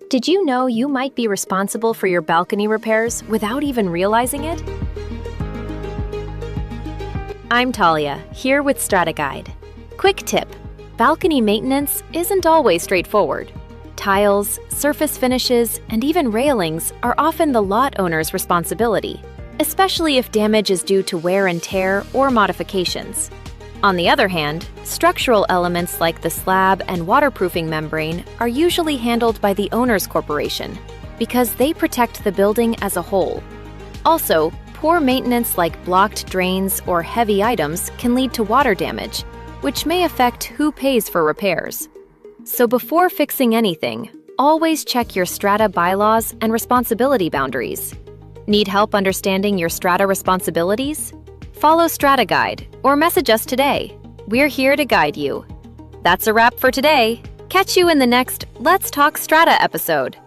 Did you know you might be responsible for your balcony repairs without even realizing it? I'm Tahlia, here with StrataGuide. Quick tip: balcony maintenance isn't always straightforward. Tiles, surface finishes, and even railings are often the lot owner's responsibility, especially if damage is due to wear and tear or modifications. On the other hand, structural elements like the slab and waterproofing membrane are usually handled by the owner's corporation because they protect the building as a whole. Also, poor maintenance like blocked drains or heavy items can lead to water damage, which may affect who pays for repairs. So before fixing anything, always check your Strata bylaws and responsibility boundaries. Need help understanding your Strata responsibilities? Follow StrataGuide or message us today. We're here to guide you. That's a wrap for today. Catch you in the next Let's Talk Strata episode.